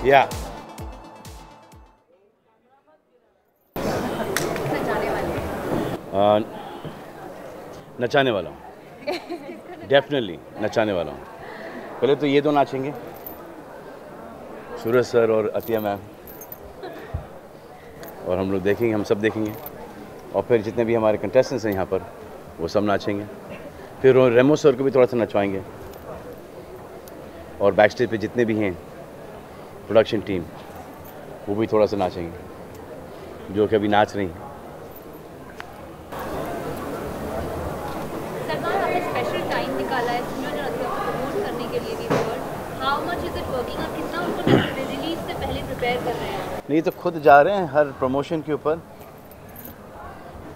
या नचाने वाला हूँ, डेफिनेटली नचाने वाला हूँ। पहले तो ये दो नाचेंगे, सूरज सर और अतिया मैम, और हम लोग देखेंगे, हम सब देखेंगे, और फिर जितने भी हमारे कंटेस्टेंट्स हैं यहाँ पर वो सब नाचेंगे। फिर रेमो सर को भी थोड़ा सा नचवाएंगे, और बैक स्टेज पे जितने भी हैं प्रोडक्शन टीम वो भी थोड़ा सा नाचेंगे, जो कि अभी नाच रही हैं। स्पेशल टाइम निकाला है प्रमोट करने के लिए भी, how much is it working, आप कितना उनको रिलीज से पहले प्रिपेयर कर रहे हैं? नहीं तो खुद जा रहे हैं हर प्रमोशन के ऊपर,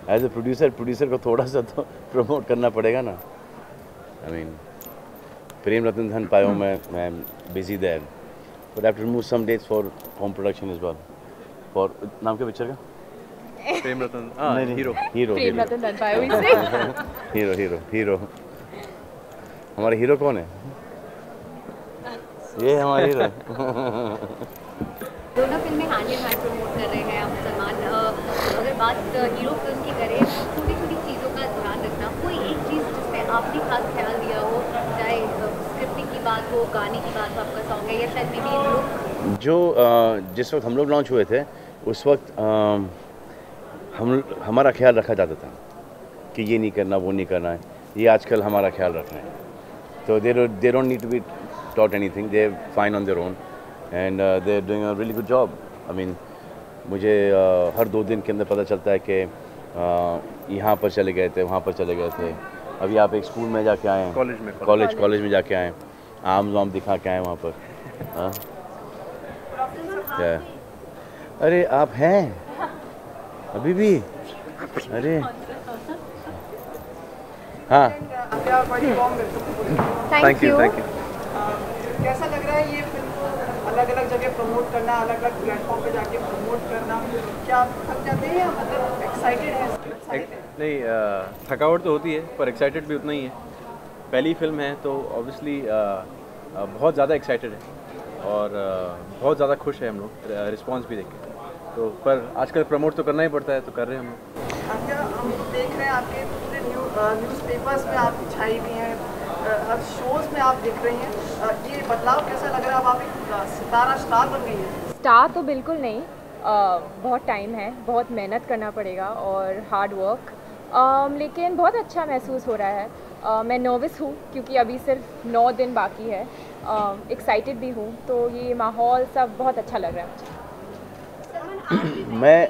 एज ए प्रोड्यूसर को थोड़ा सा तो प्रमोट करना पड़ेगा ना। आई मीन प्रेम रतन धन पायो मैं busy there, but I have to remove some dates for home production as well. For नाम क्या पिक्चर का? प्रेम रतन हीरो प्रेम रतन धन पायो हीरो हमारे हीरो कौन है? ये हमारे हीरो। दोनों फिल्में हैंड इन हैंड प्रमोट कर रहे हैं आप सलमान। अगर बात हीरो फिल्म की करें, छोटी छोटी चीज़ों का ध्यान रखना, कोई एक चीज़ जिसमें आपने खास ख्याल दिया हो, चाहे स्क्रिप्टिंग की बात हो, गाने की बात हो, आपका सॉन्ग है, या शायद मे बी लुक? जो जिस वक्त हम लोग लॉन्च हुए थे उस वक्त हमारा ख्याल रखा जाता था कि ये नहीं करना, वो नहीं करना है। ये आजकल हमारा ख्याल रखना है, तो they don't need to be taught anything, they're fine on their own and they're doing a really good job. I mean मुझे हर 2 दिन के अंदर पता चलता है कि यहाँ पर चले गए थे, वहाँ पर चले गए थे। अभी आप एक स्कूल में जाके आए हैं, कॉलेज में जाके आए हैं, आम वाम दिखा के आए वहाँ पर। हाँ क्या? अरे आप हैं अभी भी? अरे हाँ, थैंक यू। कैसा लग रहा है ये फिल्म को अलग अलग जगह प्रमोट करना, अलग अलग प्लेटफॉर्म पे जाके प्रमोट करना? क्या आप थक जाते हैं या मतलब एक्साइटेड है? नहीं, थकावट तो होती है पर एक्साइटेड भी उतना ही है। पहली फिल्म है तो ऑब्वियसली बहुत ज़्यादा एक्साइटेड है और बहुत ज़्यादा खुश है हम लोग रिस्पांस भी देख के। तो पर आजकल प्रमोट तो करना ही पड़ता है, तो कर रहे हैं हम लोग। क्या हम देख रहे हैं आपके पूरे न्यूज़पेपर्स में आप छाई हुई हैं, हर शोज़ में आप दिख रही हैं, ये बदलाव कैसा लग रहा है? अब आप एक सितारा स्टार बन गई हैं। स्टार तो बिल्कुल नहीं, बहुत टाइम है, बहुत मेहनत करना पड़ेगा और हार्ड वर्क, लेकिन बहुत अच्छा महसूस हो रहा है। मैं नर्वस हूँ क्योंकि अभी सिर्फ 9 दिन बाकी है, एक्साइटेड भी हूँ, तो ये माहौल सब बहुत अच्छा लग रहा है मुझे। मैं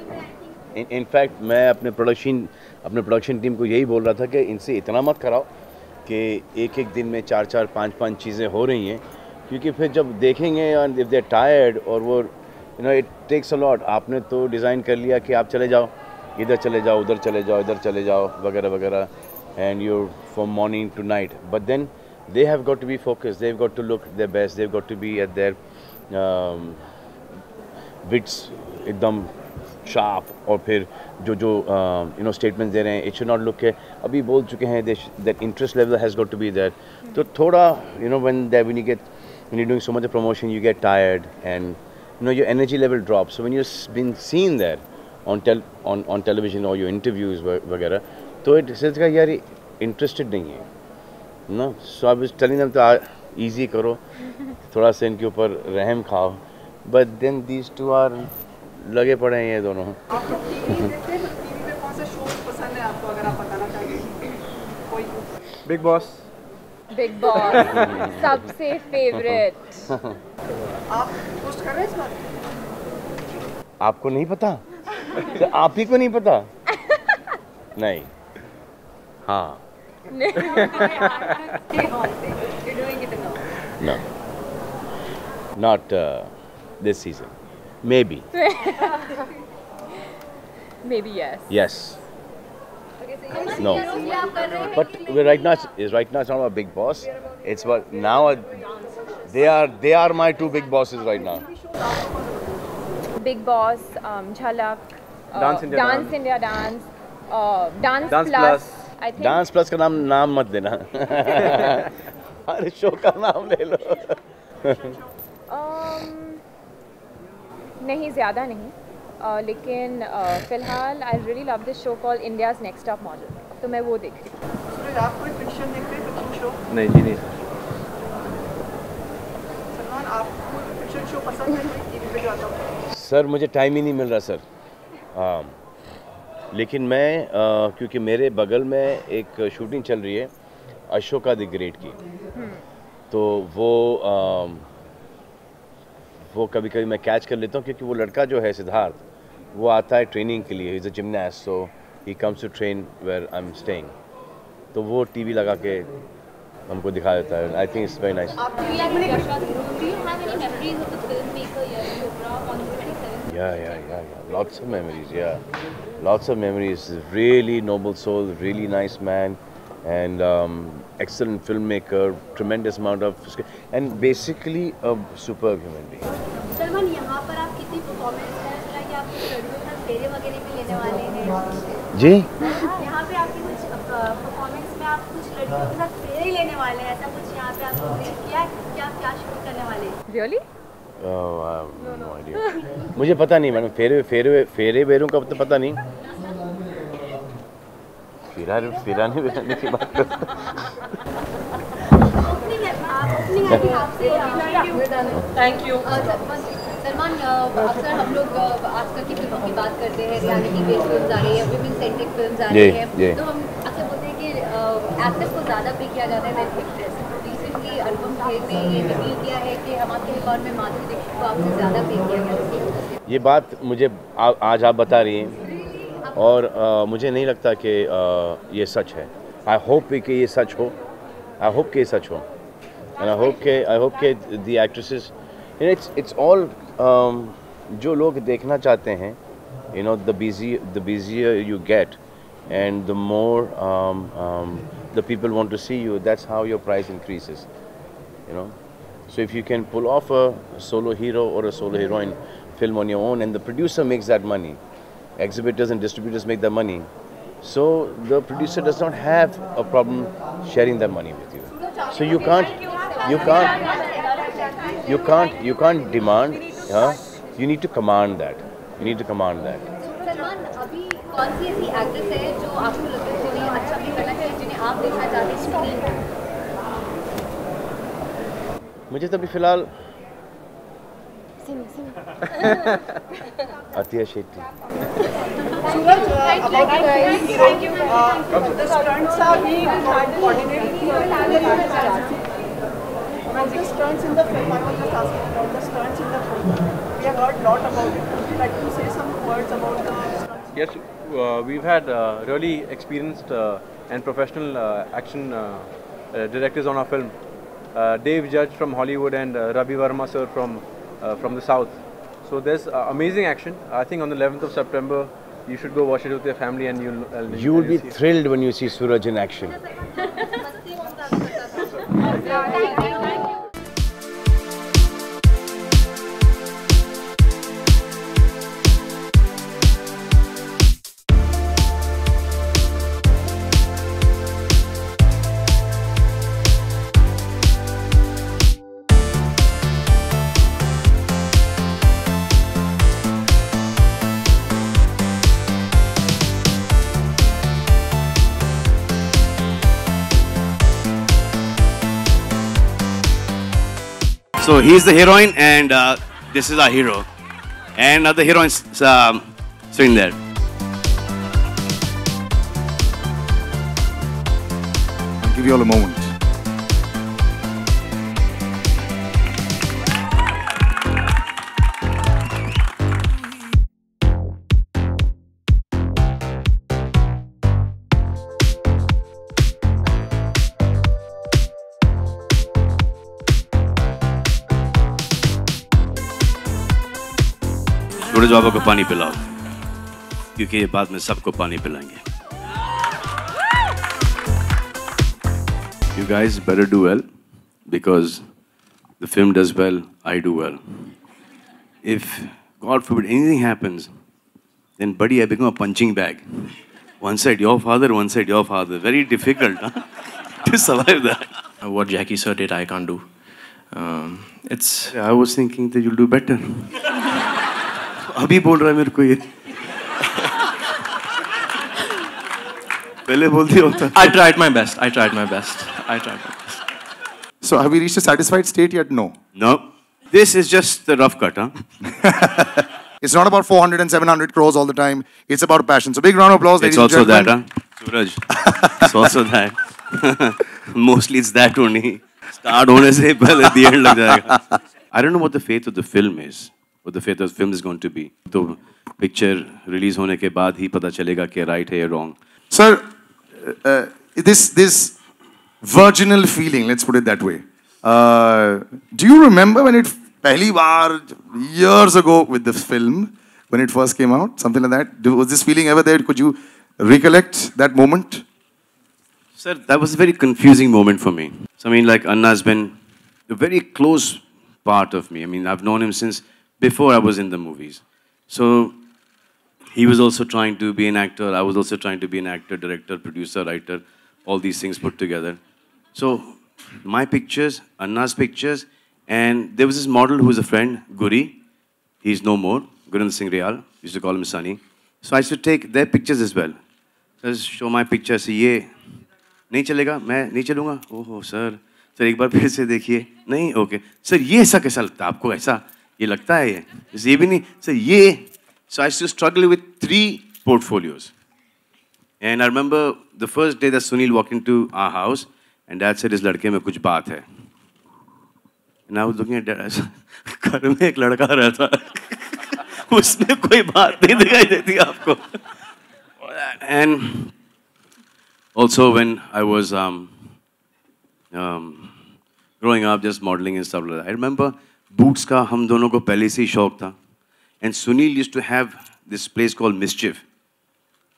इनफैक्ट मैं अपने प्रोडक्शन टीम को यही बोल रहा था कि इनसे इतना मत कराओ कि एक दिन में 4-4, 5-5 चीज़ें हो रही हैं, क्योंकि फिर जब देखेंगे and if they are tired और वो इट टेक्स अ लॉट। आपने तो डिज़ाइन कर लिया कि आप चले जाओ, इधर चले जाओ, उधर चले जाओ, इधर चले जाओ, वगैरह वगैरह, and you're from morning to night, but then they have got to be focused, they have got to look their best, they have got to be at their wits एकदम शार्प, और फिर जो स्टेटमेंट दे रहे हैं, it should not look के अभी बोल चुके हैं, that interest level has got to be there. तो थोड़ा when you're doing so much of promotion, you get tired and your energy level drops. So when you've been seen there on television or your interviews वगैरह, तो it says का यार interested नहीं है, so I was telling them to easy करो, थोड़ा सा इनके ऊपर रहम खाओ, but then these two are लगे पड़े हैं ये दोनों। आपको टीवी देखते हैं, टीवी में कौन से शोज पसंद है आपको, अगर आप बताना चाहेंगे कोई? बिग बॉस सबसे फेवरेट। आप पोस्ट कर रहे हैं इस बार? आपको नहीं पता? तो आप ही को नहीं पता? नहीं, हाँ, no, not this season. Maybe. Maybe yes. Yes. No. But right now it's not about Big Boss. It's about now. They are my 2 big bosses right now. Big Boss, Jhalak, Dance India Dance, Dance Dance Plus. Plus. I think. Dance Plus का नाम मत देना। हर show का नाम ले लो। नहीं, ज़्यादा नहीं, लेकिन फ़िलहाल I really love this show called India's next top model, तो मैं वो देख रही हूँ। सूरज, आप कोई फिक्शन देखते हैं, फिक्शन शो? नहीं जी नहीं। सलमान, आपको फिक्शन शो पसंद है कोई टीवी पे जो आता हो? सर मुझे टाइम ही नहीं मिल रहा सर। हाँ, लेकिन मैं क्योंकि मेरे बगल में एक शूटिंग चल रही है अशोका द ग्रेट की, तो वो कभी कभी मैं कैच कर लेता हूँ, क्योंकि वो लड़का जो है सिद्धार्थ, वो आता है ट्रेनिंग के लिए, he is a gymnast, so he comes to train where I am staying, तो वो टीवी लगा के हमको दिखा देता है। I think it's very nice. Yeah. Lots of memories, yeah. Lots of memories. Really noble soul, really nice man, and excellent filmmaker, tremendous amount of, and basically a superb human being. Salman, यहाँ पर आप कितनी performance है, लगा कि आप कुछ लड़कियों के साथ फेरे वगैरह भी लेने वाले हैं? जी? यहाँ पे आपकी कुछ परफॉर्मेंस में आप कुछ लड़कियों के साथ फेरे लेने वाले हैं, ऐसा कुछ यहाँ पे आपने किया है कि आप क्या शूट करने वाले हैं? रियली? No idea. मुझे पता नहीं मैडम, फेरे बेरों का तो पता नहीं। फिराने बेराने की बात करते थैंक यू। सलमान, अक्सर हम लोग आजकल की फिल्मों की बात करते हैं, रियलिटी बेस्ड फिल्म आ रही है, विमेन सेंट्रिक फिल्म आ रही है, तो हम अक्सर बोलते हैं कि एक्ट्रेस को ज़्यादा पे किया जाता है then actress. Recently Anupam Kher ने ये रिवील किया है कि हम आपके रिकॉर्ड में माधुरी दीक्षित को आपसे ज़्यादा पे किया गया। ये बात मुझे आज आप बता रही हैं, और मुझे नहीं लगता कि ये सच है। आई होप कि ये सच हो, एंड आई होप के द एक्ट्रेसेस, इट्स ऑल, जो लोग देखना चाहते हैं, you know, the busier you get and the more the people want to see you, that's how your price increases, you know. So if you can pull off a solo hero or a solo heroine film on your own, and the producer makes that money, exhibitors and distributors make the money, so the producer does not have a problem sharing that money with you. So you can't demand, you need to command that. Salman, अभी कौन सी ऐसी actress है जो आपको लगता है जिन्हें अच्छा भी करना चाहिए, जिन्हें आप देखना चाहते हैं स्क्रीन पर? मुझे तो अभी फिलहाल अतिया शेट्टी। सूरज, about the stunts are being coordinated. About the stunts in the film, I was just asking about the stunts in the film. We have heard a lot about it. Would you like to say some words about the stunts? Yes, we've had really experienced and professional action directors on our film. Dave Judge from Hollywood and Ravi Verma sir from the South. So there's amazing action. I think on the 11th of September, you should go watch it with your family, and You will be thrilled when you see Suraj in action. So he's the heroine, and this is our hero, and the heroine's sitting there. I'll give you all a moment. सूरज बाबा को पानी पिलाओ, क्योंकि ये बाद में सबको पानी पिलाएंगे। You guys better do well, because the film does well, I do well. If God forbid anything happens, then buddy, I become a punching bag. One side your father, one side your father. Very difficult, to survive that. What Jackie sir did, I can't do. I was thinking that you'll do better. अभी बोल रहा है मेरे को ये. पहले बोल दिया होता. I tried my best. I tried my best. I tried my best. So have we reached a satisfied state yet? No. No. This is just the rough cut, huh? It's not about 400 and 700 crores all the time. It's about passion. So big round of applause, ladies It's and also that, gentlemen. huh? Suraj. It's also that. Mostly it's that only. Start होने से पहले the end लग जाएगा. I don't know what the fate of the film is. What the fate of the film is going to be. तो picture release होने के बाद ही पता चलेगा कि right है या wrong. Sir, this virginal feeling, let's put it that way. Do you remember when it पहली बार years ago with the film when it first came out, something like that? Was this feeling ever there? Could you recollect that moment? Sir, that was a very confusing moment for me. So, I mean, like, Anna has been a very close part of me. I mean, I've known him since before I was in the movies. So, he was also trying to be an actor. I was also trying to be an actor, director, producer, writer, all these things put together. So, my pictures, Anna's pictures, and there was this model who was a friend, Guri. He's no more, Gurinder Singh Rial. Used to call him Sunny. So, I used to take their pictures as well. So, I just show my pictures. ये नहीं चलेगा, मैं नहीं चलूँगा. ओहो sir, sir एक बार फिर से देखिए. नहीं, ओके. सर ये ऐसा कैसा लगता है आपको? ऐसा ये लगता है ये भी नहीं. सर ये. So I used to struggle with 3 portfolios. And I remember the first day that Sunil walked into our house, and Dad said, "इस लड़के में कुछ बात है." And I was looking at Dad. घर में एक लड़का रहता है, उसमें कोई बात नहीं दिखाई देती आपको. And also when I was growing up, just modeling and stuff like that, I remember boots का हम दोनों को पहले से ही शौक था. And Sunil used to have this place called Mischief.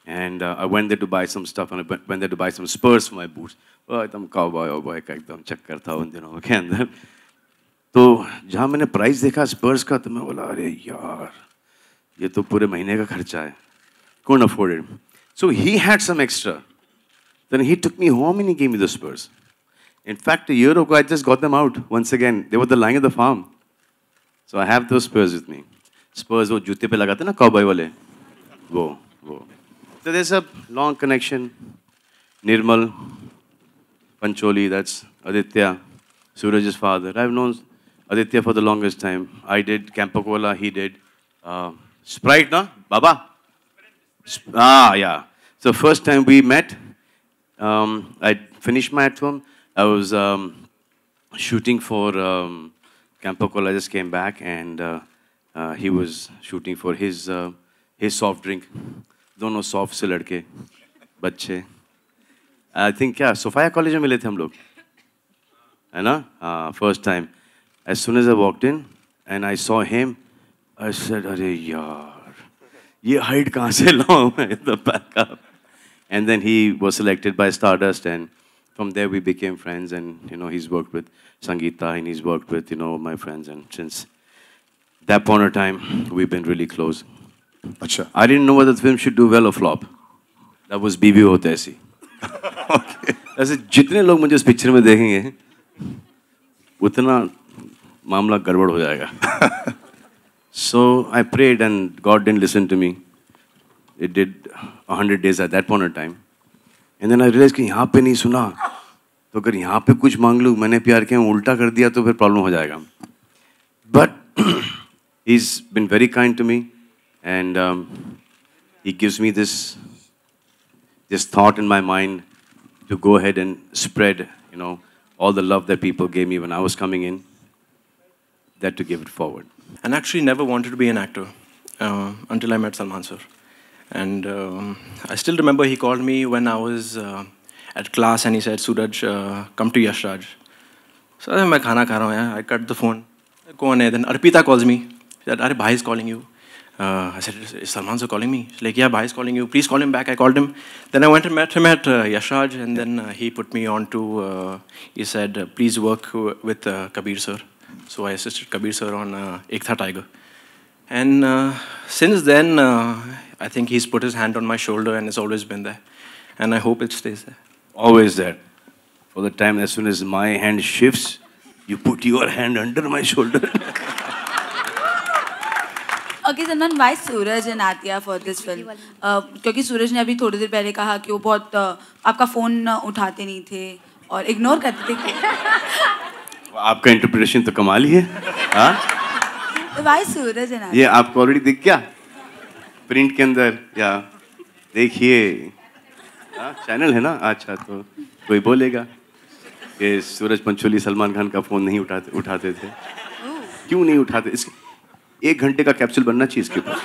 And I went there to buy some stuff, and I went there to buy some spurs for my boots. Oh, एकदम cowboy का एकदम चक्कर था उन दिनों के अंदर. तो जहाँ मैंने प्राइस देखा स्पर्स का, तो मैं बोला अरे यार ये तो पूरे महीने का खर्चा है. Couldn't afford it. So he had some extra. Then he took me home and he gave me the spurs. In fact, a year ago I just got them out once again. They were the lying at the farm. So I have those spurs with me. Spurs वो जूते पे लगाते ना cowboy वाले, वो. So there's a long connection. Nirmal, Pancholi, that's Aditya, Suraj's father. I've known Aditya for the longest time. I did Campacola, he did Sprite, no? Baba? Yeah. So first time we met, I finished my film. I was shooting for Campacola. I just came back and he was shooting for his soft drink. दोनों soft से लड़के, बच्चे. I think क्या सोफाया college में मिले थे हम लोग, है ना? First time. As soon as I walked in and I saw him, I said, अरे यार, ये height कहाँ से लाऊं मैं? The backup. And then he was selected by Stardust, and from there we became friends. And you know, he's worked with Sangeeta and he's worked with my friends, and since that point of time, we've been really close. Achha. I didn't know whether the film should do well or flop. That was बीवी होते ऐसी. ऐसे जितने लोग मुझे इस picture में देखेंगे, उतना मामला गड़बड़ हो जाएगा. So I prayed and God didn't listen to me. It did 100 days at that point of time. And then I realized कि यहाँ पे नहीं सुना, तो अगर यहाँ पे कुछ मांग लूँ, मैंने प्यार किया उल्टा कर दिया तो फिर प्रॉब्लम हो जाएगा. But he's been very kind to me. And he gives me this thought in my mind to go ahead and spread, all the love that people gave me when I was coming in, that to give it forward. And actually never wanted to be an actor until I met Salman sir. And I still remember he called me when I was at class and he said, Suraj, come to Yash Raj. So मैं खाना खा रहा हूँ यार. I cut the phone. कौन है? Then Arpita calls me. She said, अरे भाई is calling you. I said, is Salman sir calling me? She's like, yeah, Bhai is calling you. Please call him back. I called him. Then I went and met him at Yash Raj, and then he put me on to, he said, please work with Kabir sir. So I assisted Kabir sir on Ek Tha Tiger. And since then, I think he's put his hand on my shoulder and it's always been there. And I hope it stays there. Always there. For the time, as soon as my hand shifts, you put your hand under my shoulder. Okay, Salman, why Suraj and Athiya for this film? क्योंकि सूरज ने अभी थोड़ी देर पहले कहा कि वो बहुत आपका फोन उठाते नहीं थे और इग्नोर करते थे. आपका इंटरप्रिटेशन तो कमाल ही है. हाँ? Why Suraj and Athiya? ये आपको ऑलरेडी दिख गया प्रिंट के अंदर या देखिए चैनल है ना. अच्छा तो कोई बोलेगा कि सूरज पंचोली सलमान खान का फोन नहीं उठाते थे. क्यों नहीं उठाते? इस 1 घंटे का कैप्सूल बनना चाहिए इसके ऊपर,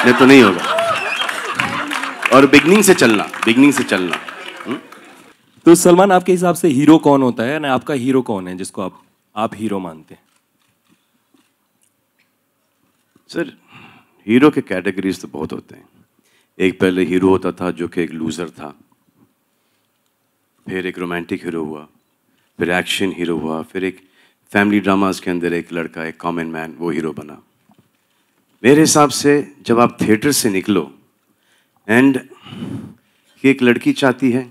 नहीं तो नहीं होगा. और बिगनिंग से चलना. तो सलमान, आपके हिसाब से हीरो कौन होता है ना? आपका हीरो कौन है जिसको आप हीरो मानते हैं? सर, हीरो के कैटेगरीज तो बहुत होते हैं. एक पहले हीरो होता था जो कि एक लूज़र था, फिर एक रोमांटिक हीरो हुआ, फिर एक्शन हीरो हुआ, फिर एक फैमिली ड्रामास के अंदर एक लड़का, एक कॉमन मैन, वो हीरो बना. मेरे हिसाब से जब आप थिएटर से निकलो एंड एक लड़की चाहती है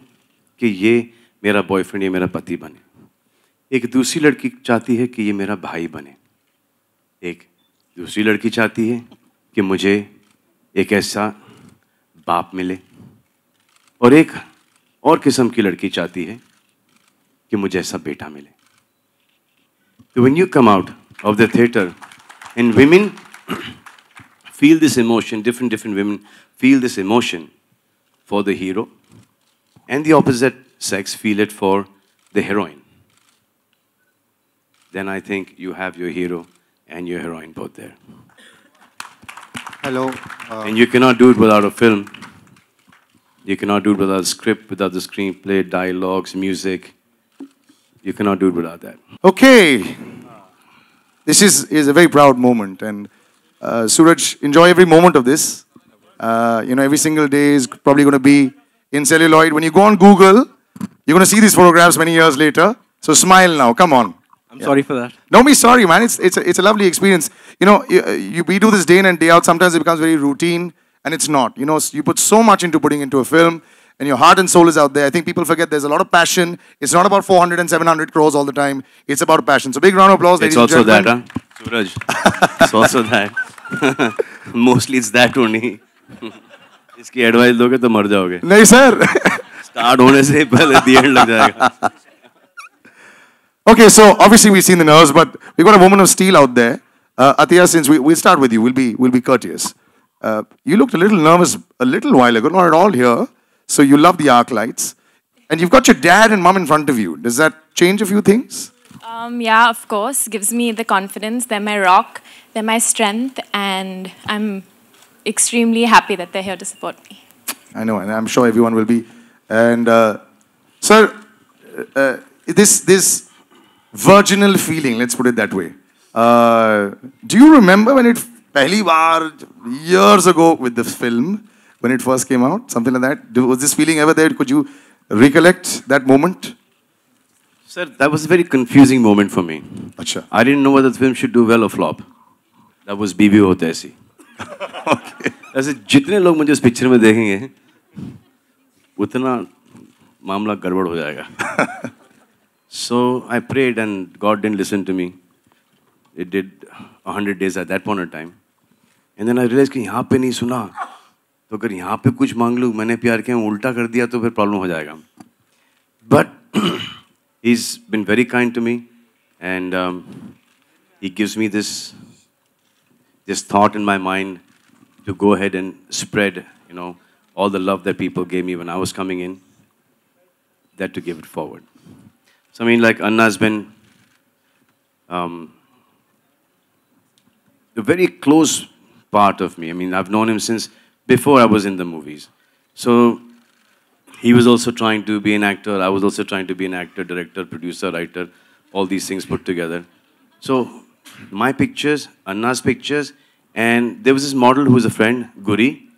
कि ये मेरा बॉयफ्रेंड, ये मेरा पति बने. एक दूसरी लड़की चाहती है कि ये मेरा भाई बने. एक दूसरी लड़की चाहती है कि मुझे एक ऐसा बाप मिले. और एक और किस्म की लड़की चाहती है कि मुझे ऐसा बेटा मिले. So when you come out of the theater and women feel this emotion, different women feel this emotion for the hero, and the opposite sex feel it for the heroine, then I think you have your hero and your heroine both there. Hello. And you cannot do it without a film. You cannot do it without a script, without the screenplay, dialogues, music. You cannot do it without that. Okay. This is a very proud moment, and Suraj, enjoy every moment of this. Every single day is probably going to be in celluloid. When you go on Google, you're going to see these photographs many years later. So smile now. Come on. I'm sorry for that. Don't be sorry, man. It's a lovely experience. We do this day in and day out. Sometimes it becomes very routine, and it's not. You put so much into putting into a film, and your heart and soul is out there. I think people forget there's a lot of passion. It's not about 400 and 700 crores all the time. It's about passion. So big round of applause, ladies and gentlemen. It's also that, huh? Suraj. It's also that. Mostly it's that only. इसकी advice दोगे तो मर जाओगे. नहीं sir. Start होने से पहले the end लग जाएगा. Okay, so obviously we've seen the nerves, but we've got a woman of steel out there. Athiya, since we'll start with you, we'll be courteous. You looked a little nervous a little while ago, not at all here. So you love the arc lights, and you've got your dad and mom in front of you. Does that change a few things? Yeah, of course. Gives me the confidence. They're my rock. They're my strength, and I'm extremely happy that they're here to support me. I know, and I'm sure everyone will be. And sir, this virginal feeling, let's put it that way. Do you remember when it pehli baar years ago with this film, when it first came out, something like that? Was this feeling ever there? Could you recollect that moment? Sir, that was a very confusing moment for me. Achha. I didn't know whether the film should do well or flop. That was BB होता ऐसी. Okay. ऐसे जितने लोग मुझे इस picture में देखेंगे, उतना मामला गड़बड़ हो जाएगा. So I prayed and God didn't listen to me. It did 100 days at that point in time. And then I realized कि यहाँ पे नहीं सुना, तो अगर यहाँ पे कुछ मांग लूँ, मैंने प्यार किया, उल्टा कर दिया तो फिर प्रॉब्लम हो जाएगा. But he's been very kind to me, and he gives me this thought in my mind to go ahead and spread, all the love that people gave me when I was coming in, that to give it forward. So I mean, like Anna's been a very close part of me. I mean, I've known him since before I was in the movies. So he was also trying to be an actor. I was also trying to be an actor, director, producer, writer, all these things put together. So my pictures, Anna's pictures, and there was this model who was a friend, Guri.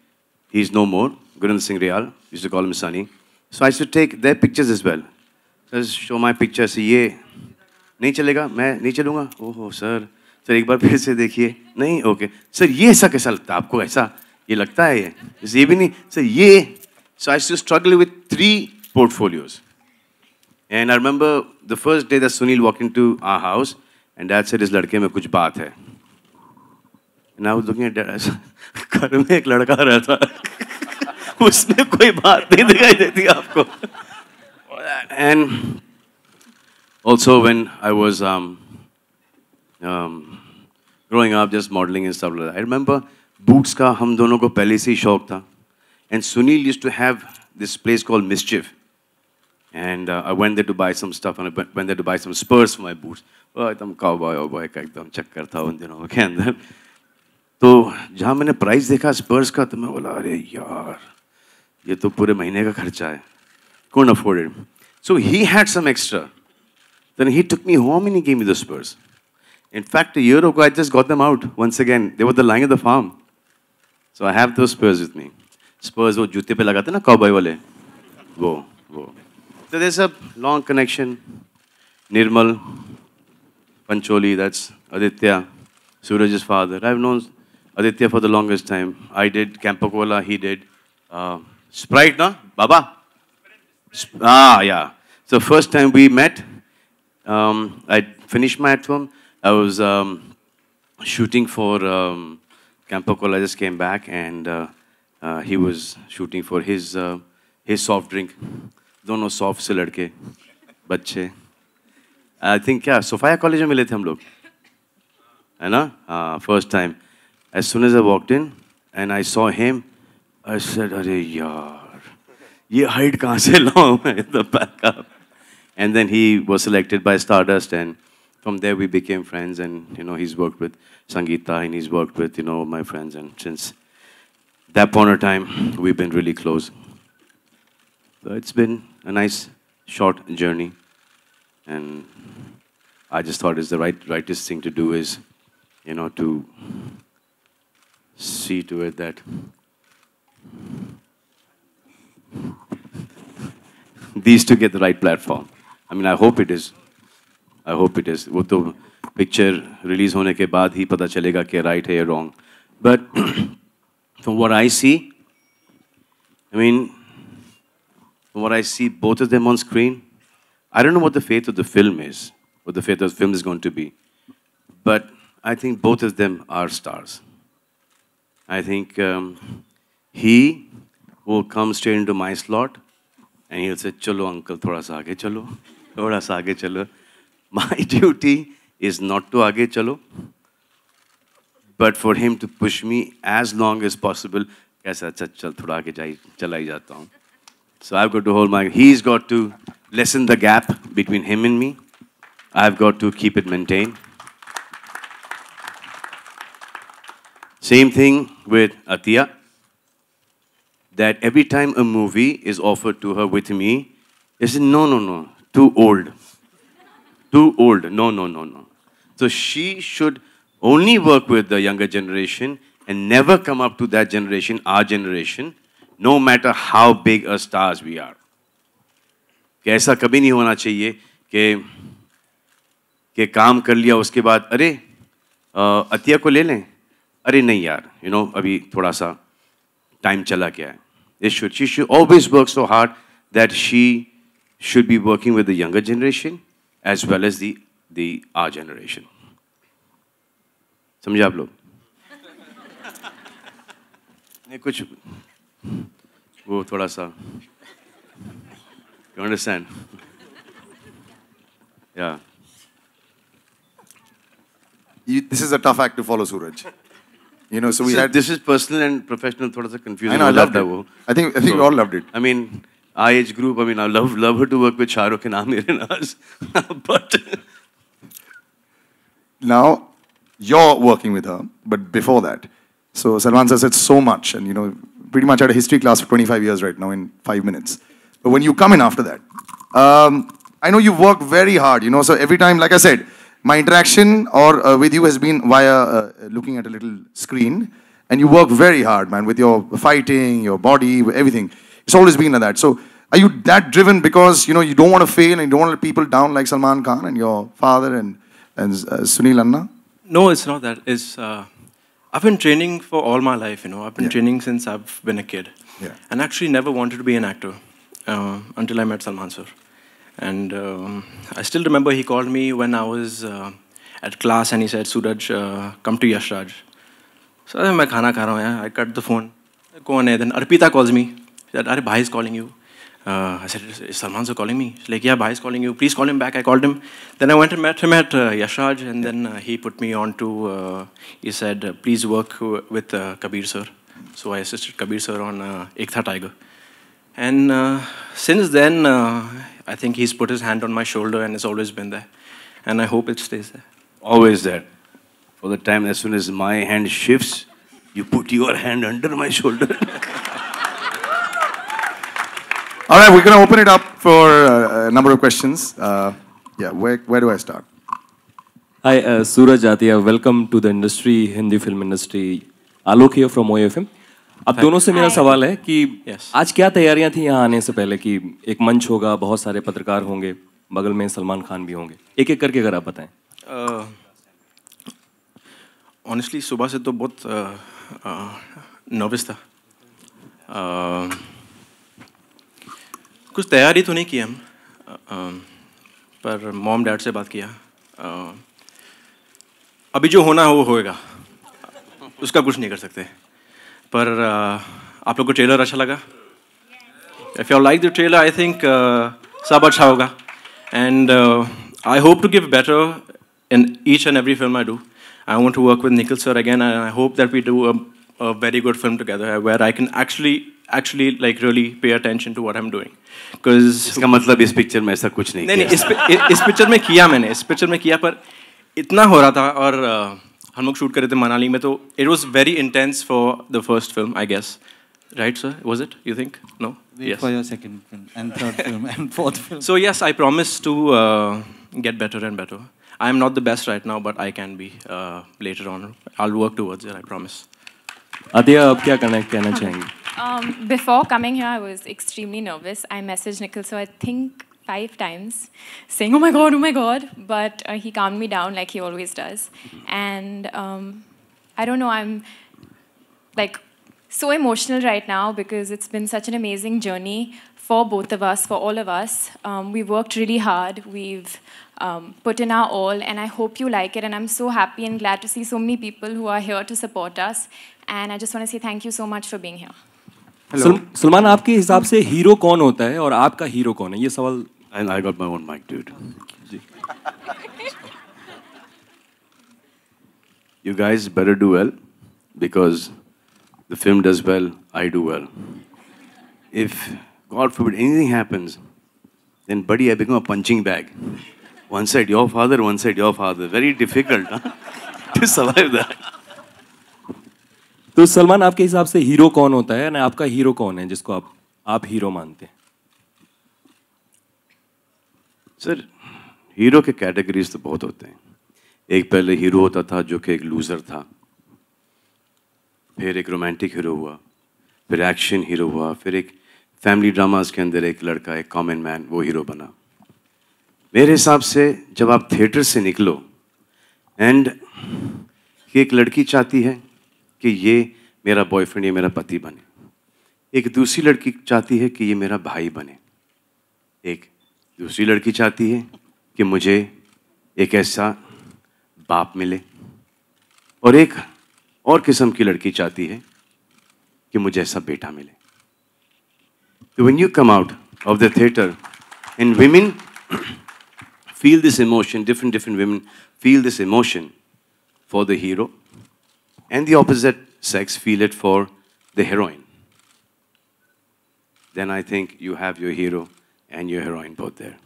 He's no more, Gurinder Singh Rial. Used to call him Sunny. So I used to take their pictures as well. So I show my pictures. ये नहीं चलेगा, मैं नहीं चलूँगा. ओहो sir, sir एक बार फिर से देखिए. नहीं, ओके. सर ये ऐसा कैसा लगता है आपको? ऐसा ये लगता है ये भी नहीं. सर ये. So I used to struggle with 3 portfolios. And I remember the first day that Sunil walked into our house, and Dad said, "इस लड़के में कुछ बात है." And I was looking at that. घर में एक लड़का रहता उसमें कोई बात नहीं दिखाई देती आपको. And also when I was growing up, just modeling and stuff like that, I remember boots का हम दोनों को पहले से ही शौक था. And Sunil used to have this place called Mischief. And I went there to buy some stuff, and I went there to buy some Spurs for my boots. Oh, एकदम cowboy का एकदम चक्कर था उन दिनों के अंदर. तो जहाँ मैंने प्राइस देखा स्पर्स का, तो मैं बोला अरे यार ये तो पूरे महीने का खर्चा है. Couldn't afford it. So he had some extra. Then he took me home and he gave me the Spurs. In fact, a year ago I just got them out once again. They were the lying at the farm. So I have those Spurs with me. Spurs वो जूते पे लगाते ना cowboy वाले, वो. So there's a long connection. Nirmal, Pancholi, that's Aditya, Suraj's father. I've known Aditya for the longest time. I did Campo Cola, he did Sprite, no? Baba? Yeah. So first time we met, I finished my film. I was shooting for Campo Cola. I just came back, and he was shooting for his soft drink. दोनों soft से लड़के, बच्चे. I think क्या सोफाया college में मिले थे हम लोग, है ना? First time. As soon as I walked in and I saw him, I said, अरे यार, ये height कहाँ से लाऊं मैं? The backup. And then he was selected by Stardust, and from there we became friends. And he's worked with Sangeeta, and he's worked with my friends, and since that point of time we've been really close. So it's been a nice short journey, and I just thought it's the rightest thing to do is, to see to it that these two get the right platform. I mean, I hope it is. I hope it is. वो तो picture release होने के बाद ही पता चलेगा कि right है या wrong. But from what I see, from what I see, both of them on screen, I don't know what the fate of the film is, what the fate of the film is going to be. But I think both of them are stars. I think he will come straight into my slot, and he'll say, "Chalo, uncle, thoda sa aage chalo, thoda sa aage chalo." My duty is not to aage chalo, but for him to push me as long as possible. Kaisa chal thoda aage chala hi jata hu. So I've got to hold my. He's got to lessen the gap between him and me. I've got to keep it maintained. Same thing with Atiya. That every time a movie is offered to her with me, she says, no, too old. Too old, no. So she should only work with the younger generation and never come up to that generation, our generation, no matter how big a stars we are. कि ऐसा कभी नहीं होना चाहिए कि काम कर लिया उसके बाद अरे अतिया को ले लें, अरे नहीं यार, अभी थोड़ा सा टाइम चला गया है. She should always work so hard that she should be working with the younger generation as well as the our generation. समझे आप लोग? नहीं कुछ वो थोड़ा सा. You understand? Yeah. This is a tough act to follow, Suraj. So this is personal and professional. थोड़ा सा confusing. I know, I loved it. I think we all loved it. I mean, our age group. I mean, I love her to work with Shah Rukh and Aamir and us. But now you're working with her. But before that, so Salman sir said so much, and pretty much had a history class for 25 years right now in 5 minutes. But when you come in after that, I know you've worked very hard. So every time, like I said, my interaction with you has been via looking at a little screen, and you work very hard, man, with your fighting, your body, everything. It's always been like that. So are you that driven because, you don't want to fail and you don't want to let people down like Salman Khan and your father and Sunil Anna? No, it's not that. It's, I've been training for all my life, I've been training since I've been a kid. Yeah. And actually never wanted to be an actor until I met Salman sir. And I still remember he called me when I was at class and he said, Suraj, come to Yash Raj. Sir मैं खाना खा रहा हूँ यार. I cut the phone. कौन है? Then Arpita calls me. She said, "अरे भाई is calling you." I said, "Is Salman sir calling me?" She's like, "Yeah, Bhai is calling you. Please call him back." I called him. Then I went and met him at Yashraj, and then he put me on to. He said, "Please work with Kabir sir." So I assisted Kabir sir on Ek Tha Tiger, and since then I think he's put his hand on my shoulder and it's always been there, and I hope it stays there. Always there. For the time, as soon as my hand shifts, you put your hand under my shoulder. All right, we're going to open it up for a number of questions. Yeah, where do I start? Hi, Suraj Atia. Welcome to the industry, Hindi film industry. Alok here from OFM. अब दोनों से मेरा सवाल है कि आज क्या तैयारियां थी यहाँ आने से पहले कि एक मंच होगा, बहुत सारे पत्रकार होंगे, बगल में सलमान खान भी होंगे, एक एक करके अगर आप बताएं. Honestly, सुबह से तो बहुत नर्वस था. कुछ तैयारी तो नहीं की हम, पर मॉम डैड से बात किया. अभी जो होना है वो होएगा, उसका कुछ नहीं कर सकते. पर आप लोग को ट्रेलर अच्छा लगा? If you like the trailer, I think सब अच्छा होगा. And I hope to give better in each and every film I do. I want to work with Nikhil sir again, and I hope that we do a very good film together where I can actually like really pay attention to what I'm doing. Because इसका मतलब इस picture में ऐसा कुछ नहीं. नहीं, इस picture में किया मैंने, इस पिक्चर में किया, पर इतना हो रहा था. और हम लोग शूट कर रहे थे मनाली में, तो it was very intense for the first film, I guess. Right, sir? Was it? You think? No? Wait for your second film and third film and fourth film. So yes, I promise to get better and better. I am not the best right now, but I can be later on. I'll work towards it, I promise. Adia, आप क्या कहना चाहेंगे? Before coming here, I was extremely nervous. I messaged Nikhil, so I think 5 times, saying, oh my God, but he calmed me down like he always does. And I don't know, I'm like so emotional right now because it's been such an amazing journey for both of us, for all of us. We've worked really hard, we've put in our all, and I hope you like it. And I'm so happy and glad to see so many people who are here to support us. And I just want to say thank you so much for being here. Salman, आपके हिसाब से hero कौन होता है और आपका hero कौन है? ये सवाल. And I got my own mic, dude. You guys better do well, because the film does well, I do well. If, God forbid, anything happens, then buddy, I become a punching bag. One side your father, one side your father. Very difficult, huh? To survive that. तो सलमान, आपके हिसाब से hero कौन होता है ना आपका hero कौन है जिसको आप हीरो मानते हैं? सर, हीरो के कैटेगरीज तो बहुत होते हैं. एक पहले हीरो होता था जो कि एक लूजर था, फिर एक रोमांटिक हीरो हुआ, फिर एक्शन हीरो हुआ, फिर एक फैमिली ड्रामास के अंदर एक लड़का, एक कॉमन मैन, वो हीरो बना. मेरे हिसाब से जब आप थिएटर से निकलो एंड एक लड़की चाहती है कि ये मेरा बॉयफ्रेंड, ये मेरा पति बने, एक दूसरी लड़की चाहती है कि ये मेरा भाई बने, एक दूसरी लड़की चाहती है कि मुझे एक ऐसा बाप मिले, और एक और किस्म की लड़की चाहती है कि मुझे ऐसा बेटा मिले. So when you come out of the theater and women feel this emotion, different women feel this emotion for the hero, and the opposite sex feel it for the heroine, then I think you have your hero and your heroine both there.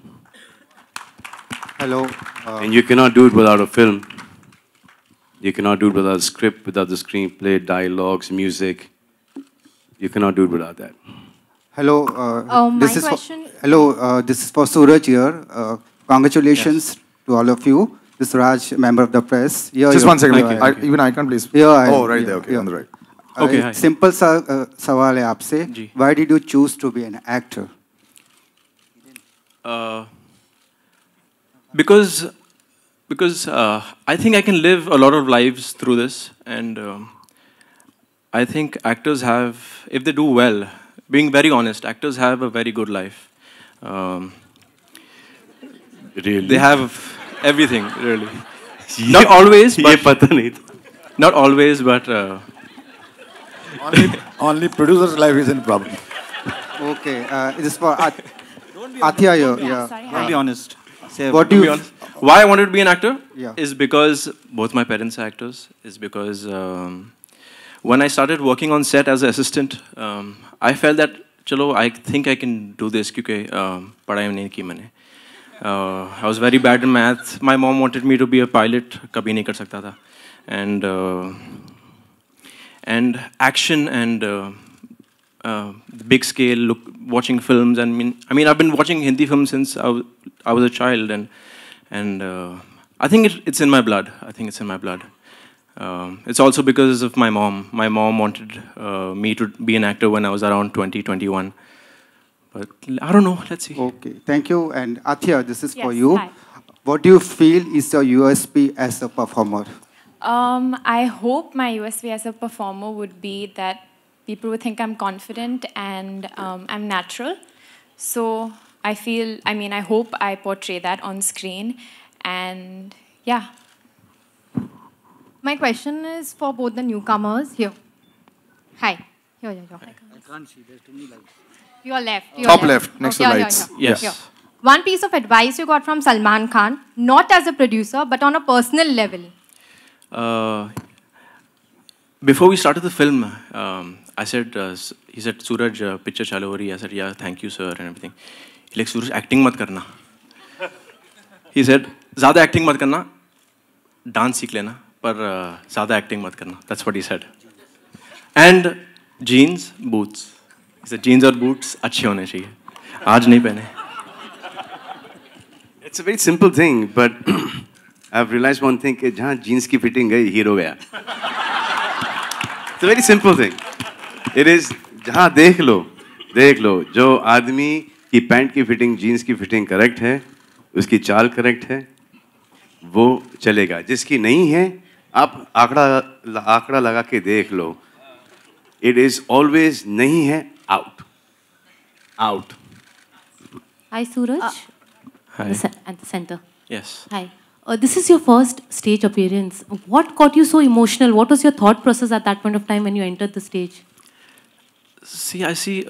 Hello. And you cannot do it without a film. You cannot do it without a script, without the screenplay, dialogues, music. You cannot do it without that. Hello. My question. Hello. This is for Suraj here. Congratulations to all of you. This is Raj, member of the press. Just one second. Even I can't, please. Right there. Okay, on the right. Okay. Simple सवाल है आपसे. Why did you choose to be an actor? Because I think I can live a lot of lives through this, and I think actors have, if they do well, being very honest, actors have a very good life. Really? They have everything, really. Not always, but Not always, but only producer's life is in problem. Okay, it is for Athia. Yeah. Don't be honest. Say What do to you? be honest, why I wanted to be an actor Yeah. is because both my parents are actors. Is because when I started working on set as an assistant, I felt that chalo, I think I can do this क्योंकि पढ़ाई नहीं की मैंने. I was very bad in math. My mom wanted me to be a pilot. कभी नहीं कर सकता था. And action and big scale watching films. And I mean I've been watching Hindi films since I was a child, and I think it's in my blood. I think it's in my blood. It's also because of my mom. My mom wanted me to be an actor when I was around 20, 21. But I don't know. Let's see. Okay, thank you. And Athia, this is for Yes, you. hi. What do you feel is your USP as a performer? I hope my USP as a performer would be that people would think I'm confident and I'm natural. So I hope I portray that on screen. And yeah. My question is for both the newcomers here. Hi. Here. I can't see. There's too many lights. Your left. Top left, next to here, lights. here. Yes. Here. One piece of advice you got from Salman Khan, not as a producer, but on a personal level. Before we started the film, I said, he said, Suraj, picture chalu ho rahi hai. I said, yeah, thank you, sir, and everything. He like, Suraj, acting mat karna. He said, ज़्यादा acting mat karna, dance सीख लेना, पर ज़्यादा acting mat karna. That's what he said. And jeans, boots. He said, jeans और boots अच्छे होने चाहिए. आज नहीं पहने. It's a very simple thing, but I've realized one thing कि जहाँ jeans की fitting गई, hero गया. It's a very simple thing. It is जहाँ देख लो जो आदमी की पैंट की फिटिंग जीन्स की फिटिंग करेक्ट है, उसकी चाल करेक्ट है, वो चलेगा. जिसकी नहीं है, आप आंकड़ा लगा के देख लो. It is always नहीं है, out. Hi, Suraj. Hi. At the center. Yes. Hi. This is your first stage appearance. What got you so emotional? What was your thought process at that point of time when you entered the stage? See, I see.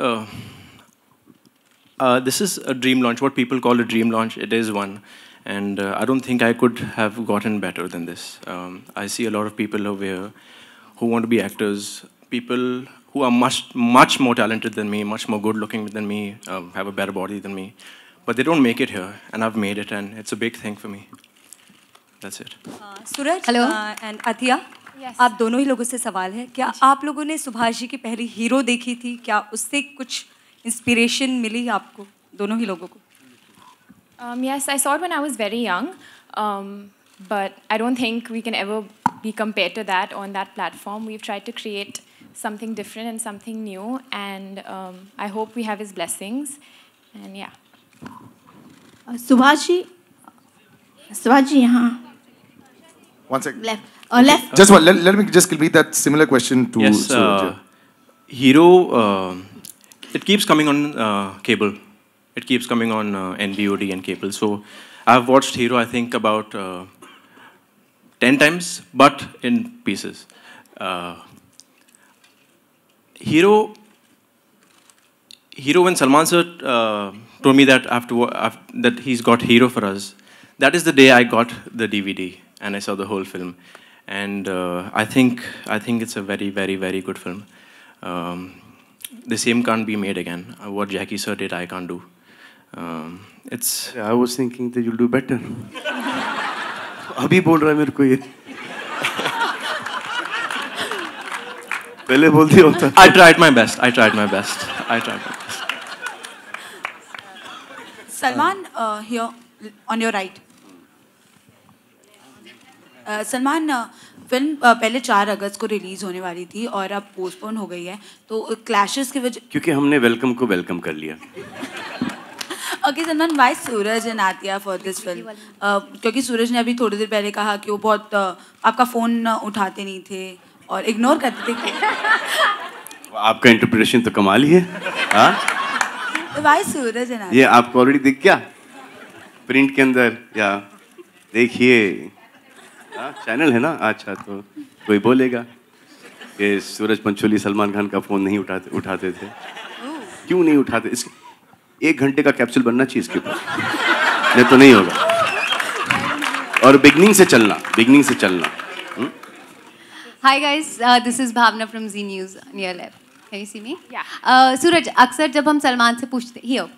This is a dream launch. What people call a dream launch, it is one. And I don't think I could have gotten better than this. I see a lot of people over here who want to be actors, people who are much more talented than me, much more good looking than me, have a better body than me. But they don't make it here, and I've made it, and it's a big thing for me. That's it. Suraj and अथिया आप दोनों ही लोगों से सवाल है, क्या आप लोगों ने सुभाष जी की पहली हीरो देखी थी? क्या उससे कुछ इंस्पिरेशन मिली आपको दोनों ही लोगों को? Yes, I saw it when I was very young, but I don't think we can ever be compared to that on that platform. We've tried to create something different and something new, and I hope we have his blessings. And yeah. Subhash ji यहाँ. One second. Left. Just one. Let me just complete that similar question to Yes, Suraj. Hero, it keeps coming on cable. It keeps coming on NBOD and cable. So I've watched Hero, I think, about 10 times, but in pieces. Hero, when Salman sir told me that that he's got Hero for us, that is the day I got the DVD and I saw the whole film. And I think it's a very, very, very good film. The same can't be made again. What Jackie sir did, I can't do. I was thinking that you'll do better. अभी बोल रहा है मेरे को ये. पहले बोल दिया होता. I tried my best. Salman, here on your right. Salman film पहले 4 अगस्त को रिलीज होने वाली थी और अब पोस्टपोन हो गई है, तो क्लैशेस की वजह. क्योंकि हमने वेलकम को वेलकम कर लिया. Okay Salman, why Suraj and Athiya for this film? क्योंकि सूरज ने अभी थोड़ी देर पहले कहा कि वो बहुत आपका फ़ोन उठाते नहीं थे और इग्नोर करते थे. आपका इंटरप्रिटेशन तो कमाल ही है. हाँ, तो व्हाई सूरज एंड ये आपको ऑलरेडी दिख गया प्रिंट के अंदर, या देखिए चैनल है ना. अच्छा, तो कोई बोलेगा कि सूरज पंचोली सलमान खान का फ़ोन नहीं उठाते थे। क्यों नहीं उठाते? इस 1 घंटे का कैप्सूल बनना चाहिए इसके ऊपर, नहीं तो नहीं होगा। और बिगनिंग से चलना। Hi guys, this is Bhavna from Z News Near Lab. Can you see me? Yeah. सूरज, अक्सर जब हम सलमान से पूछते here,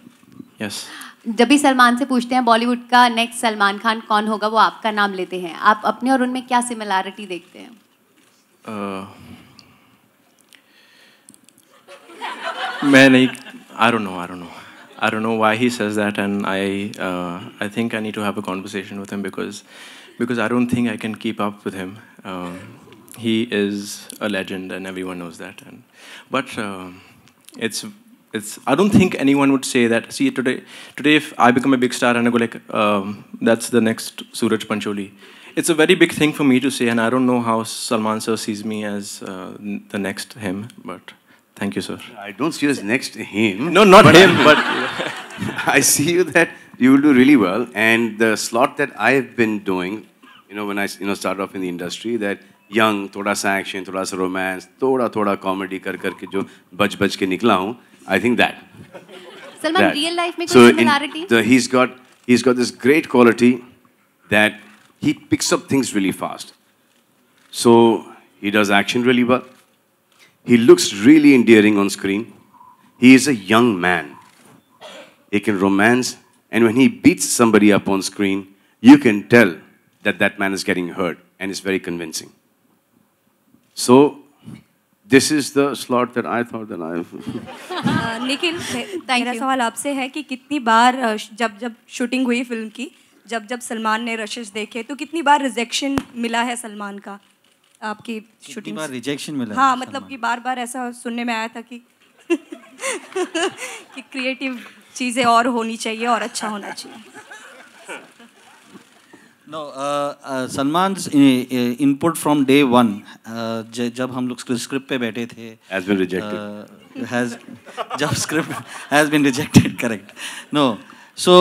Yes. जब भी सलमान से पूछते हैं बॉलीवुड का नेक्स्ट सलमान खान कौन होगा, वो आपका नाम लेते हैं। आप अपने और उनमें क्या सिमिलैरिटी देखते हैं? मैं नहीं, I don't know why he says that, and I think I need to have a conversation with him because I don't think I can keep up with him. He is a legend, and everyone knows that. But it's I don't think anyone would say that. See, today if I become a big star and I go like, that's the next Suraj Pancholi. It's a very big thing for me to say, and I don't know how Salman sir sees me as the next him. But thank you, sir. I don't see you as next him. No, not him, but I see you that you will do really well. And the slot that I've been doing, when I started off in the industry, that young, थोड़ा सा action, थोड़ा सा romance, थोड़ा comedy करके जो बच के निकला हूँ, I think that. Salman, real life में कोई similarity? He's got this great quality that he picks up things really fast. So he does action really well. He looks really endearing on screen. He is a young man. He can romance, and when he beats somebody up on screen, you can tell that man is getting hurt, and it's very convincing. So this is the slot that I thought that I. Nikhil, मेरा सवाल आपसे है कि कितनी बार जब shooting हुई film की, जब सलमान ने रशेस देखे, तो कितनी बार रिजेक्शन मिला है सलमान का आपकी शूटिंग? कितनी बार रिजेक्शन मिला? हाँ, मतलब कि बार ऐसा सुनने में आया था कि कि क्रिएटिव चीज़ें और होनी चाहिए और अच्छा होना चाहिए। No, Salman's input from day one, जब हम लोग स्क्रिप्ट पे बैठे थे, has been rejected. जब script has been rejected, correct. No, so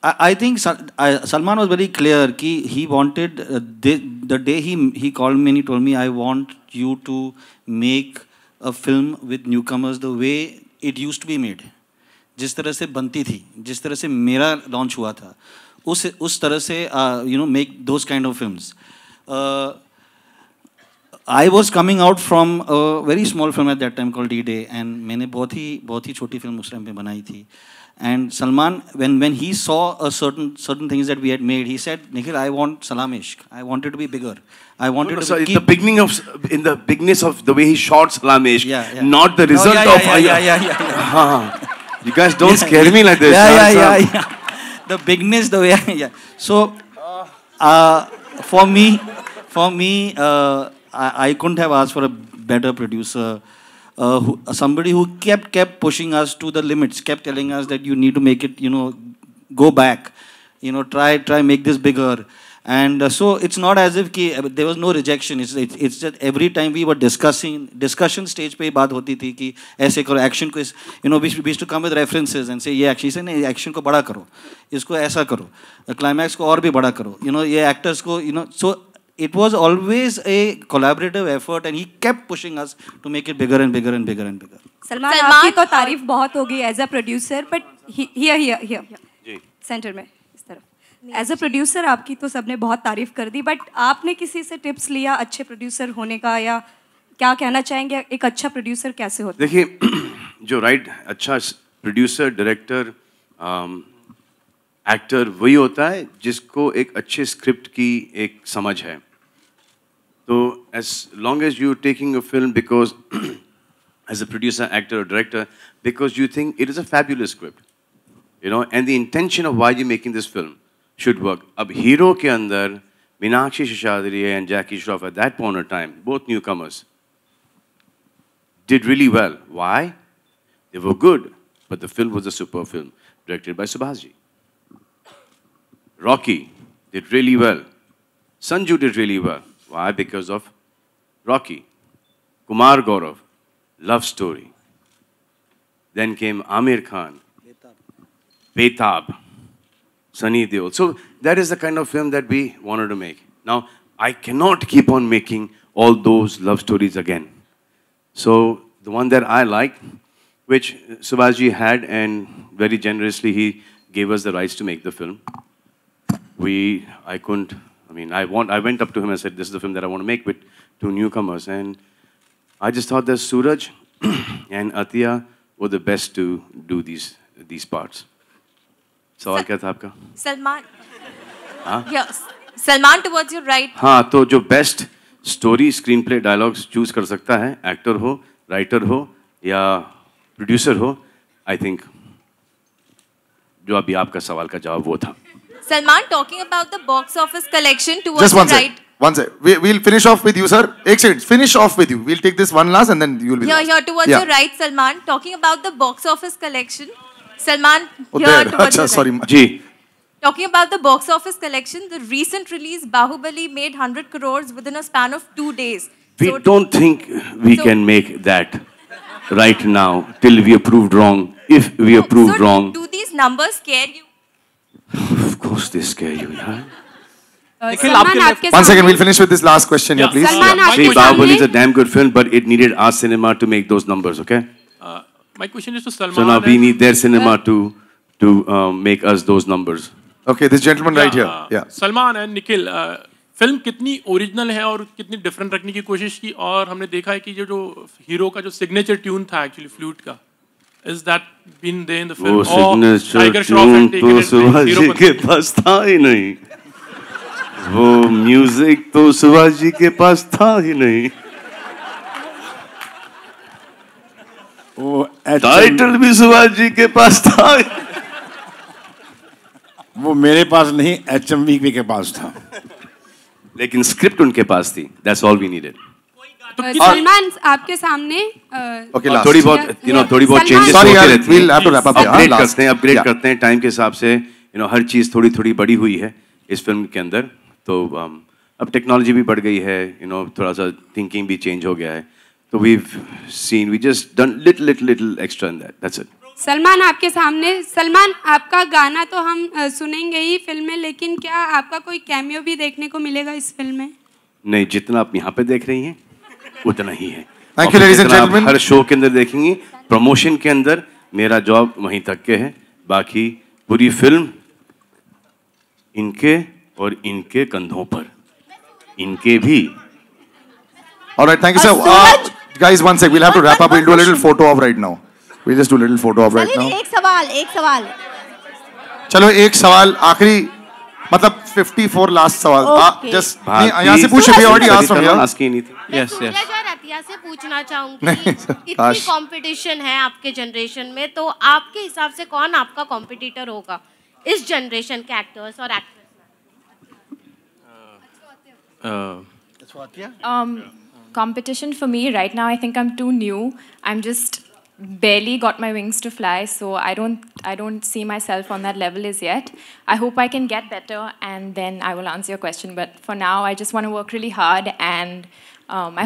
I think Salman was very clear कि he wanted the day he called me and he told me, I want you to make a film with newcomers the way it used to be made. जिस तरह से बनती थी, जिस तरह से मेरा लॉन्च हुआ था, उस तरह से make those kind of films. I was coming out from a very small film at that time called D-Day, and मैंने बहुत ही छोटी film उस टाइम पे बनाई थी. And Salman, when he saw a certain things that we had made, he said, Nikhil, I want Salam Ishq. I want it to be bigger. I wanted to keep... in the bigness of the way he shot Salam Ishq, not the result of... You guys don't scare me like this. Yeah. The bigness, the way... So, for me, I couldn't have asked for a better producer. Somebody who kept pushing us to the limits, kept telling us that you need to make it, go back, try make this bigger. And so it's not as if there was no rejection. It's just every time we were discussion stage पे बात होती थी कि ऐसे करो, action को we used to come with references and say ये action नहीं, action को बड़ा करो, इसको ऐसा करो, climax को और भी बड़ा करो, ये actors को, so it was always a collaborative effort, and he kept pushing us to make it bigger and bigger and bigger and bigger. Salman, आपकी तो तारीफ बहुत होगी as a producer, but here, center में इस तरफ. As a producer आपकी तो सबने बहुत तारीफ कर दी, but आपने किसी से tips लिया अच्छे producer होने का, या क्या कहना चाहेंगे एक अच्छा producer कैसे होता है? देखिए, जो अच्छा producer, director, एक्टर वही होता है जिसको एक अच्छे स्क्रिप्ट की एक समझ है. तो as long as you taking a film because as a producer, actor or director, because you think it is a fabulous script, and the intention of why you're making this film should work. अब hero के अंदर Meenakshi Seshadri and Jackie Shroff at that point of time, both newcomers, did really well. Why? They were good, but the film was a super film directed by Subhasji. Rocky did really well. Sanju did really well. Why? Because of Rocky. Kumar Gaurav, Love Story. Then came Amir Khan, Betab, Sunny Deol. So that is the kind of film that we wanted to make. Now, I cannot keep on making all those love stories again. So the one that I like, which Subhashji had, and very generously he gave us the rights to make the film. I went up to him and said, this is the film that I want to make with 2 newcomers. And I just thought that Suraj and Atiya were the best to do these parts. सवाल क्या था आपका? Salman. हाँ? Yes. Salman towards your right. हाँ, तो जो best story, screen play, dialogues choose कर सकता है, एक्टर हो, राइटर हो या प्रोड्यूसर हो, आई थिंक जो अभी आपका सवाल का जवाब वो था. Salman, talking about the box office collection towards Just your one sec. right. One sec. We'll finish off with you, sir. एक second. Finish off with you. We'll take this one last and then you'll be last. Here towards your right, Salman. Talking about the box office collection. Salman, Oh, here there. towards Achha, your sorry. right. जी. Talking about the box office collection, the recent release Bahubali made 100 crores within a span of 2 days. We don't think we can make that right now till we are proved wrong. If we are proved wrong, Do these numbers scare you? of course they scare you. Yeah? One second, we'll finish with this last question here, please. See, Bahubali is a damn good film, but it needed our cinema to make those numbers, okay? My question is to Salman. So now we need their cinema to make us those numbers. Okay, this gentleman right here. Yeah. Salman and Nikhil, film कितनी original है और कितनी different रखने की कोशिश की, और हमने देखा है कि जो हीरो का जो सिग्नेचर ट्यून था एक्चुअली फ्लूट का, is that been there in the film? वो सिग्नेचर ट्यून तो शिवाजी के पास था ही नहीं. वो म्यूजिक तो शिवाजी के पास था ही नहीं. वो टाइटल भी शिवाजी के पास था. वो मेरे पास नहीं, HMV के पास था. लेकिन स्क्रिप्ट उनके पास थी. That's all we needed. Salman आपके सामने थोड़ी बहुत थोड़ी बहुत चेंजेस होते रहती हैं. अपग्रेड करते हैं टाइम के हिसाब से. हर चीज थोड़ी थोड़ी बड़ी हुई है इस फिल्म के अंदर. तो अब टेक्नोलॉजी भी बढ़ गई है. थोड़ा सा थिंकिंग भी चेंज हो गया है. तो we just done little extra in that. That's it. Salman आपके सामने. सलमान आपका गाना तो हम सुनेंगे ही फिल्म में, लेकिन क्या आपका कोई कैमियो भी देखने को मिलेगा इस फिल्म में? नहीं, जितना आप यहाँ पे देख रही हैं उतना ही है. Thank you, ladies and gentlemen. Her show के अंदर देखेंगी, प्रमोशन के अंदर मेरा जॉब वहीं तक के है. बाकी पूरी फिल्म इनके और इनके कंधों पर, इनके भी. All right, thank you, sir. Guys, one sec. We'll have to wrap up. We'll do a little photo op right now. We'll just do a little photo op right now. एक सवाल. चलो एक सवाल आखिरी, मतलब 54 लास्ट सवाल. Just यहाँ से पूछे. We already asked from here. Yes. और अतिया से पूछना चाहूंगी. इतनी कंपटीशन है आपके जनरेशन में, तो आपके हिसाब से कौन आपका कॉम्पिटिटर होगा इस जनरेशन के एक्टर्स और actress? Competition for me right now, I think I'm too new. I'm just barely got my wings to fly, so I don't see myself on that level as yet. I hope I can get better, and then I will answer your question. But for now, I just want to work really hard, and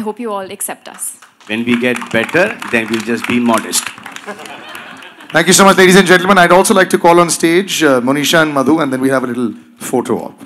I hope you all accept us. When we get better, then we'll just be modest. Thank you so much, ladies and gentlemen. I'd also like to call on stage Monisha and Madhu, and then we have a little photo op.